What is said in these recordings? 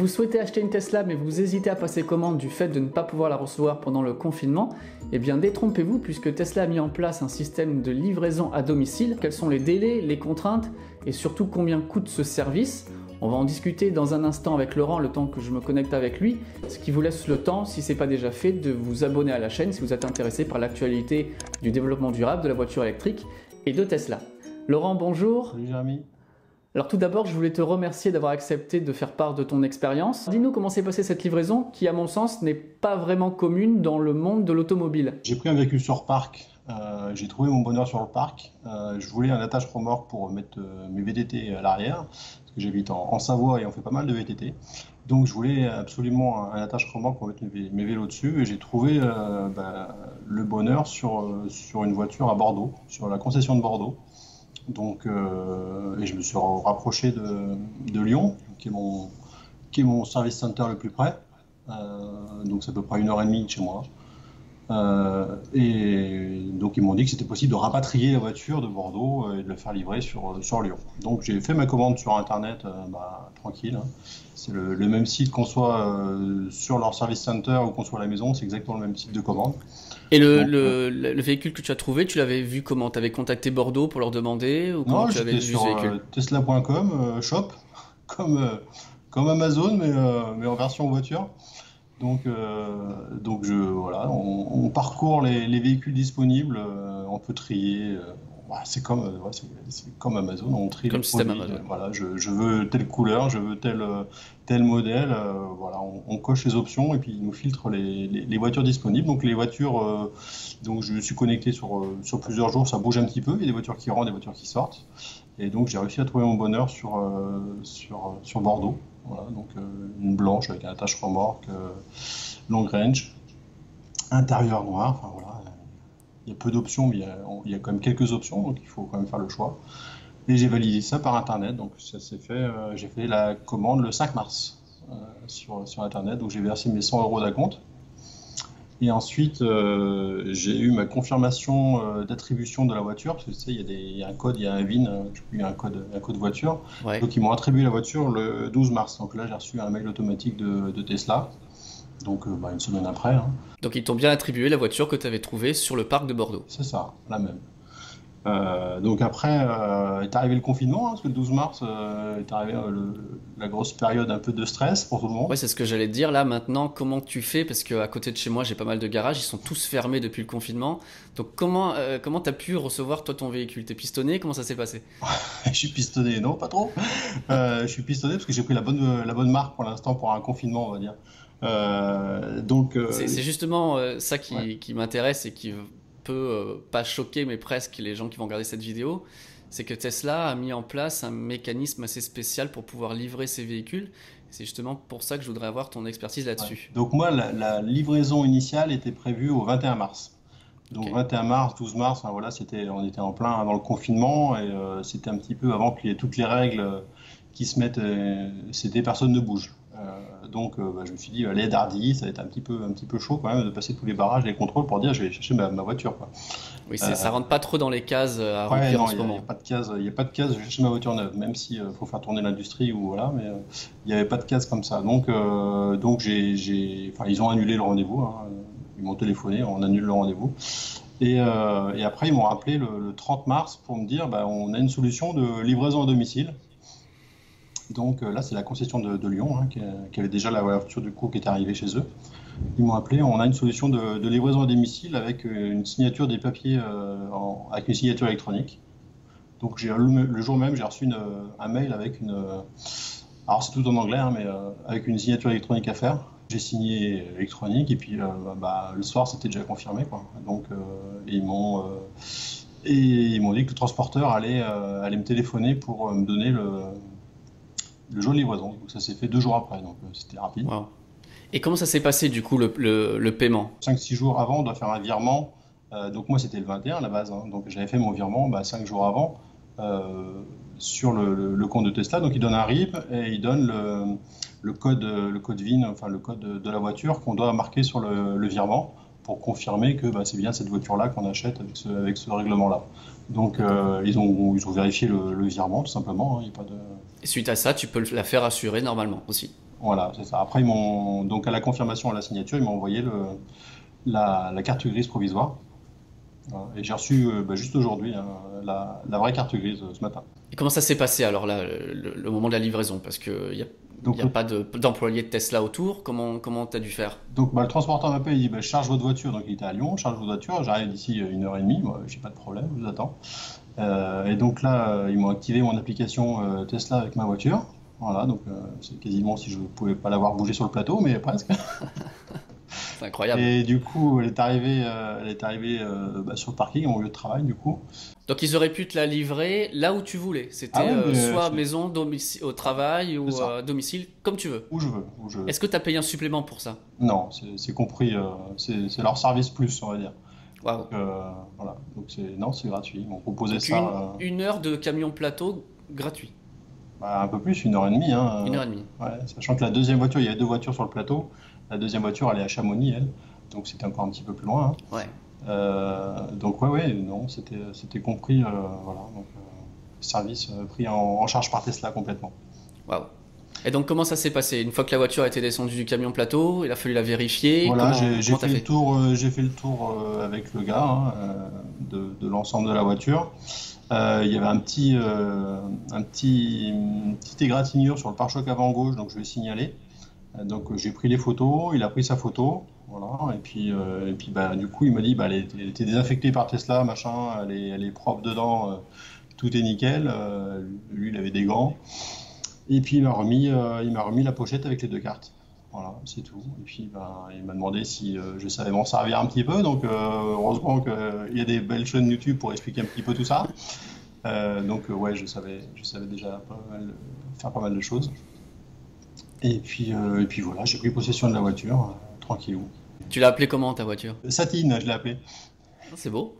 Vous souhaitez acheter une Tesla mais vous hésitez à passer commande du fait de ne pas pouvoir la recevoir pendant le confinement? Eh bien détrompez-vous puisque Tesla a mis en place un système de livraison à domicile. Quels sont les délais, les contraintes et surtout combien coûte ce service? On va en discuter dans un instant avec Laurent, le temps que je me connecte avec lui, ce qui vous laisse le temps, si ce n'est pas déjà fait, de vous abonner à la chaîne si vous êtes intéressé par l'actualité du développement durable de la voiture électrique et de Tesla. Laurent, bonjour. Salut Jérémy. Alors tout d'abord, je voulais te remercier d'avoir accepté de faire part de ton expérience. Dis-nous comment s'est passée cette livraison qui, à mon sens, n'est pas vraiment commune dans le monde de l'automobile. J'ai pris un véhicule sur parc, j'ai trouvé mon bonheur sur le parc. Je voulais un attache remorque pour mettre mes VTT à l'arrière, parce que j'habite en Savoie et on fait pas mal de VTT. Donc je voulais absolument un attache remorque pour mettre mes vélos dessus et j'ai trouvé le bonheur sur une voiture à Bordeaux, sur la concession de Bordeaux. Donc, et je me suis rapproché de Lyon, qui est mon service center le plus près. Donc c'est à peu près 1h30 de chez moi. Et donc ils m'ont dit que c'était possible de rapatrier la voiture de Bordeaux et de la faire livrer sur Lyon. Donc j'ai fait ma commande sur internet, tranquille. C'est le même site qu'on soit sur leur service center ou qu'on soit à la maison, c'est exactement le même site de commande. Et le véhicule que tu as trouvé, tu l'avais vu comment? Tu avais contacté Bordeaux pour leur demander ou comment non, tu avais vu sur ce véhicule? tesla.com, shop, comme Amazon, mais en version voiture. Donc voilà, on parcourt les véhicules disponibles, on peut trier. C'est comme Amazon, on trie Comme les système produits. Amazon. Voilà, je veux telle couleur, je veux tel modèle. Voilà, on coche les options et puis il nous filtre les voitures disponibles. Donc les voitures, donc je me suis connecté sur plusieurs jours, ça bouge un petit peu. Il y a des voitures qui rentrent, des voitures qui sortent. Et donc j'ai réussi à trouver mon bonheur sur Bordeaux. Voilà, donc une blanche avec un attache remorque, long range, intérieur noir. Enfin voilà. Il y a peu d'options, mais il y a quand même quelques options, donc il faut quand même faire le choix. Et j'ai validé ça par Internet, donc ça s'est fait. J'ai fait la commande le 5 mars sur Internet, donc j'ai versé mes 100 € d'acompte. Et ensuite, j'ai eu ma confirmation d'attribution de la voiture, parce que tu sais, il y a un code, il y a un VIN, il y a un code voiture. Ouais. Donc ils m'ont attribué la voiture le 12 mars. Donc là, j'ai reçu un mail automatique de Tesla. Donc une semaine après. Donc ils t'ont bien attribué la voiture que tu avais trouvée sur le parc de Bordeaux. C'est ça, la même. Donc après est arrivé le confinement, parce que le 12 mars est arrivé la grosse période un peu de stress pour tout le monde. Ouais, c'est ce que j'allais te dire là maintenant. Comment tu fais? Parce qu'à côté de chez moi, j'ai pas mal de garages, ils sont tous fermés depuis le confinement. Donc comment t'as pu recevoir toi ton véhicule? T'es pistonné? Comment ça s'est passé? Je suis pistonné, non, pas trop. Je suis pistonné parce que j'ai pris la bonne marque pour l'instant pour un confinement, on va dire. C'est justement ça Ouais. qui m'intéresse et qui peut pas choquer, mais presque les gens qui vont regarder cette vidéo. C'est que Tesla a mis en place un mécanisme assez spécial pour pouvoir livrer ses véhicules. C'est justement pour ça que je voudrais avoir ton expertise Ouais. là-dessus. Donc moi, la livraison initiale était prévue au 21 mars. Donc Ok. 21 mars, 12 mars, enfin, voilà, on était en plein dans le confinement et c'était un petit peu avant qu'il y ait toutes les règles qui se mettent, c'était personne ne bouge. Je me suis dit, allez, Dardy, ça va être un petit peu chaud quand même de passer tous les barrages, les contrôles pour dire je vais chercher ma voiture, quoi. Oui, Euh, ça rentre pas trop dans les cases à ouais, remplir en non, ce il y a moment. pas de case, il y a pas de case, je vais chercher ma voiture neuve, même si faut faire tourner l'industrie ou voilà, mais il n'y avait pas de case comme ça. Donc enfin, ils ont annulé le rendez-vous, hein. Ils m'ont téléphoné, on annule le rendez-vous. Et après, ils m'ont rappelé le 30 mars pour me dire, on a une solution de livraison à domicile. Donc là, c'est la concession de Lyon, hein, qui avait déjà la voiture du coup qui était arrivée chez eux. Ils m'ont appelé, on a une solution de livraison à domicile avec une signature des papiers, avec une signature électronique. Donc le jour même, j'ai reçu un mail avec alors c'est tout en anglais, hein, mais avec une signature électronique à faire. J'ai signé électronique et puis le soir, c'était déjà confirmé, quoi. Donc ils m'ont dit que le transporteur allait me téléphoner pour me donner le jour de livraison. Donc ça s'est fait 2 jours après, donc c'était rapide. Wow. Et comment ça s'est passé du coup le paiement? 5-6 jours avant, on doit faire un virement. Donc moi, c'était le 21 à la base, hein. Donc j'avais fait mon virement 5 jours avant sur le compte de Tesla. Donc il donne un RIB et il donne le code VIN, enfin le code de la voiture qu'on doit marquer sur le virement pour confirmer que c'est bien cette voiture-là qu'on achète avec ce règlement-là. Donc ils ont vérifié le virement tout simplement, hein. Il y a pas de... Et suite à ça, tu peux la faire assurer normalement aussi. Voilà, c'est ça. Après, donc à la confirmation, à la signature, ils m'ont envoyé la carte grise provisoire. Voilà. Et j'ai reçu juste aujourd'hui hein, la vraie carte grise ce matin. Et comment ça s'est passé alors là, le moment de la livraison? Parce qu'il n'y a, Donc, y a pas d'employé de Tesla autour. Comment tu as dû faire? le transporteur m'appelle, il dit bah, charge votre voiture. Donc il était à Lyon, charge votre voiture. J'arrive d'ici 1h30. Moi, j'ai pas de problème, je vous attends. Et donc là, ils m'ont activé mon application Tesla avec ma voiture. Voilà, donc c'est quasiment si je ne pouvais pas l'avoir bougé sur le plateau, mais presque. C'est incroyable. Et du coup, elle est arrivée sur le parking, à mon lieu de travail, du coup. Donc ils auraient pu te la livrer là où tu voulais. C'était Ah ouais, soit maison, domicile, au travail ou domicile, comme tu veux. Où je veux, où je veux. Est-ce que tu as payé un supplément pour ça? Non, c'est compris, c'est leur service plus, on va dire. Waouh. Donc, voilà, donc non, c'est gratuit. Ils m'ont proposé Donc ça une heure de camion plateau gratuit. un peu plus, 1h30. Hein, 1h30. ouais, sachant que la deuxième voiture, il y avait 2 voitures sur le plateau. La deuxième voiture, elle est à Chamonix, elle. Donc c'était encore un petit peu plus loin. Hein. Ouais. Donc ouais, non, c'était compris, voilà. Donc, service pris en charge par Tesla complètement. Waouh. Et donc comment ça s'est passé? Une fois que la voiture a été descendue du camion plateau, il a fallu la vérifier. Voilà, Comment j'ai t'as fait le fait? tour, avec le gars hein, de l'ensemble de la voiture. Il y avait une petite égratignure sur le pare-choc avant gauche, donc je vais signaler. Donc j'ai pris les photos, il a pris sa photo, voilà. Et puis du coup il m'a dit elle était désinfectée par Tesla, machin, elle est propre dedans, tout est nickel. Lui il avait des gants. Et puis il m'a remis la pochette avec les 2 cartes. Voilà, c'est tout. Et puis il m'a demandé si je savais m'en servir un petit peu. Donc heureusement qu'il y a des belles chaînes YouTube pour expliquer un petit peu tout ça. Ouais, je savais déjà faire pas mal de choses. Et puis voilà, j'ai pris possession de la voiture, tranquillou. Tu l'as appelé comment ta voiture? Satine, je l'ai appelé. Ah, c'est beau.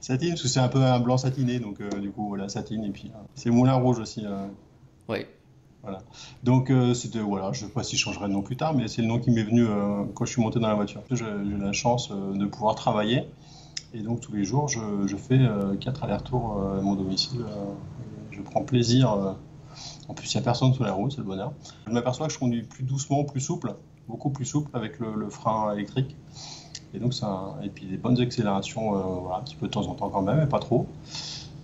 Satine, parce que c'est un peu un blanc satiné, donc du coup voilà, Satine. Et puis c'est Moulin Rouge aussi. Ouais. Voilà. Donc voilà, je ne sais pas si je changerai de nom plus tard, mais c'est le nom qui m'est venu quand je suis monté dans la voiture. J'ai la chance de pouvoir travailler, et donc tous les jours je fais 4 allers-retours à mon domicile. Je prends plaisir. En plus, il n'y a personne sur la route, c'est le bonheur. Je m'aperçois que je conduis plus doucement, plus souple, beaucoup plus souple avec le frein électrique. Et donc et puis des bonnes accélérations, voilà, un petit peu de temps en temps quand même, mais pas trop.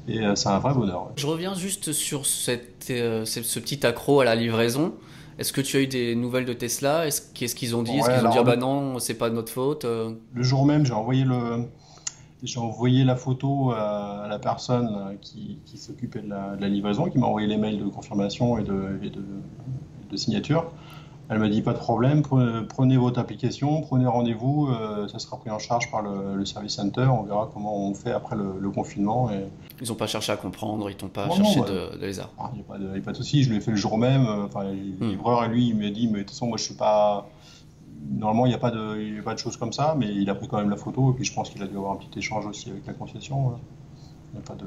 Et c'est un vrai bonheur. Ouais. Je reviens juste sur ce petit accro à la livraison. Est-ce que tu as eu des nouvelles de Tesla? Qu'est-ce qu'ils ont dit? Est-ce Ouais, qu'ils ont dit alors, bah non, c'est pas de notre faute? le jour même, j'ai envoyé la photo à la personne qui s'occupait de la livraison, qui m'a envoyé les mails de confirmation et de signature. Elle m'a dit pas de problème, prenez votre application, prenez rendez-vous, ça sera pris en charge par le service center, on verra comment on fait après le confinement. Et... Ils n'ont pas cherché à comprendre, ils t'ont pas Non, cherché non, de lézard. il n'y a pas de souci, je l'ai fait le jour même. Enfin, le livreur, lui, il m'a dit, mais de toute façon, moi je suis pas. Normalement, il n'y a pas de choses comme ça, mais il a pris quand même la photo, et puis je pense qu'il a dû avoir un petit échange aussi avec la concession. Voilà. Il n'y a pas de.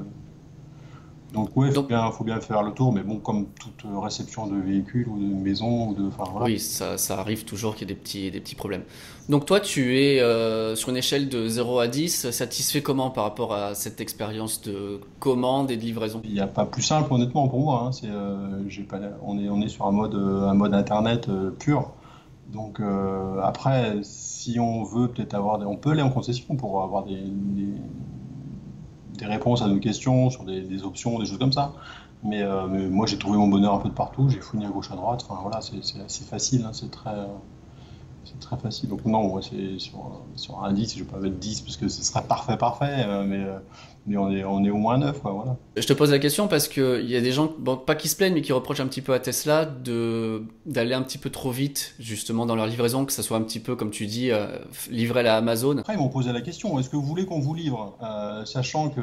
Donc ouais, faut bien faire le tour, mais bon, comme toute réception de véhicule ou de maison, enfin voilà. Oui, ça arrive toujours qu'il y ait des petits problèmes. Donc toi, tu es sur une échelle de 0 à 10, satisfait comment par rapport à cette expérience de commande et de livraison? Il n'y a pas plus simple, honnêtement, pour moi. Hein. On est sur un mode internet pur. Donc après, si on veut peut-être on peut aller en concession pour avoir des réponses à nos questions sur des options, des choses comme ça. Mais moi, j'ai trouvé mon bonheur un peu de partout. J'ai fouiné à gauche, à droite. Enfin voilà, c'est assez facile. Hein. C'est très facile. Donc non, moi, c'est sur un 10, je ne vais pas mettre 10 parce que ce serait parfait, mais on est au moins 9, quoi, voilà. Je te pose la question parce qu'il y a des gens, bon, pas qui se plaignent, mais qui reprochent un petit peu à Tesla d'aller un petit peu trop vite, justement, dans leur livraison, que ça soit un petit peu, comme tu dis, livré à la Amazon. Après, ils m'ont posé la question, est-ce que vous voulez qu'on vous livre? Sachant que,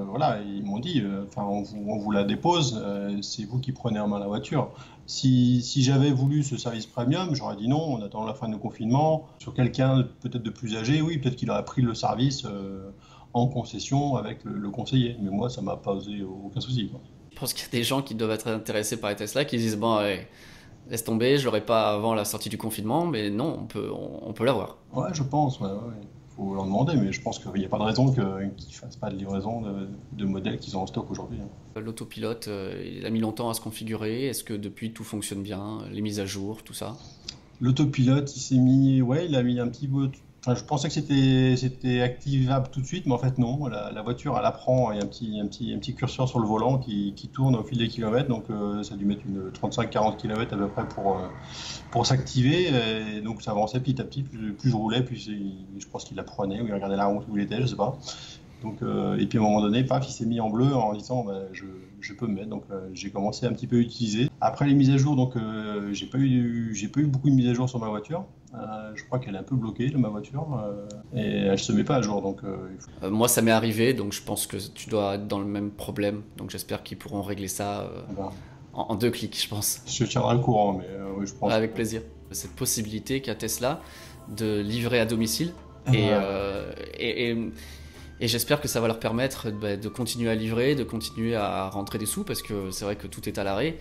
voilà, ils m'ont dit, on vous la dépose, c'est vous qui prenez en main la voiture. Si j'avais voulu ce service premium, j'aurais dit non, on attend la fin du confinement. Sur quelqu'un peut-être de plus âgé, oui, peut-être qu'il aurait pris le service en concession avec le conseiller. Mais moi, ça m'a pas posé aucun souci, quoi. Je pense qu'il y a des gens qui doivent être intéressés par les Tesla qui disent bon, allez, laisse tomber, je l'aurais pas avant la sortie du confinement, mais non, on peut l'avoir. Ouais, je pense, ouais. faut leur demander, mais je pense qu'il n'y a pas de raison qu'ils ne fassent pas de livraison de modèles qu'ils ont en stock aujourd'hui. L'autopilote, il a mis longtemps à se configurer. Est-ce que depuis tout fonctionne bien, les mises à jour, tout ça? L'autopilote, il s'est mis, ouais, il a mis un petit peu. Enfin, je pensais que c'était activable tout de suite, mais en fait non. La voiture, elle apprend, il y a un petit curseur sur le volant qui tourne au fil des kilomètres, donc ça a dû mettre une 35-40 km à peu près pour s'activer. Et donc ça avançait petit à petit. Plus je roulais, plus je pense qu'il apprenait, ou il regardait la route où il était, je sais pas. Donc, et puis à un moment donné, paf, il s'est mis en bleu en disant bah, je peux me mettre. Donc j'ai commencé un petit peu à utiliser. Après les mises à jour, donc j'ai pas eu beaucoup de mises à jour sur ma voiture. Je crois qu'elle est un peu bloquée, ma voiture, et elle se met pas à jour. Donc Moi, ça m'est arrivé, donc je pense que tu dois être dans le même problème. Donc j'espère qu'ils pourront régler ça ben, en 2 clics, je pense. je tiendrai le courant, mais oui, je pense. Avec plaisir. Cette possibilité qu'a Tesla de livrer à domicile et, et j'espère que ça va leur permettre de continuer à livrer, de continuer à rentrer des sous, parce que c'est vrai que tout est à l'arrêt.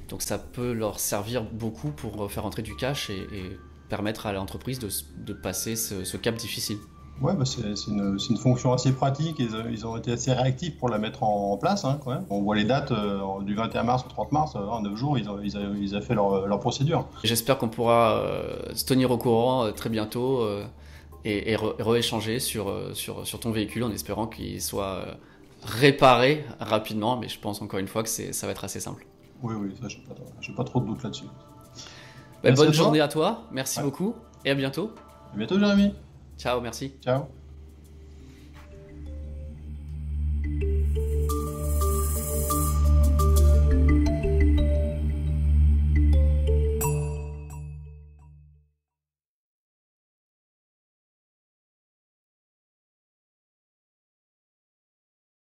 Donc ça peut leur servir beaucoup pour faire rentrer du cash et permettre à l'entreprise de passer ce cap difficile. Ouais, bah c'est une fonction assez pratique. Ils ont été assez réactifs pour la mettre en place, hein, quand même. On voit les dates du 21 mars au 30 mars, en 9 jours, ils ont fait leur procédure. J'espère qu'on pourra se tenir au courant très bientôt et rééchanger sur ton véhicule en espérant qu'il soit réparé rapidement. Mais je pense encore une fois que ça va être assez simple. Oui, ça, j'ai pas trop de doute là-dessus. Bonne journée à toi, merci beaucoup et à bientôt. À bientôt, Jérémy. Ciao, merci. Ciao.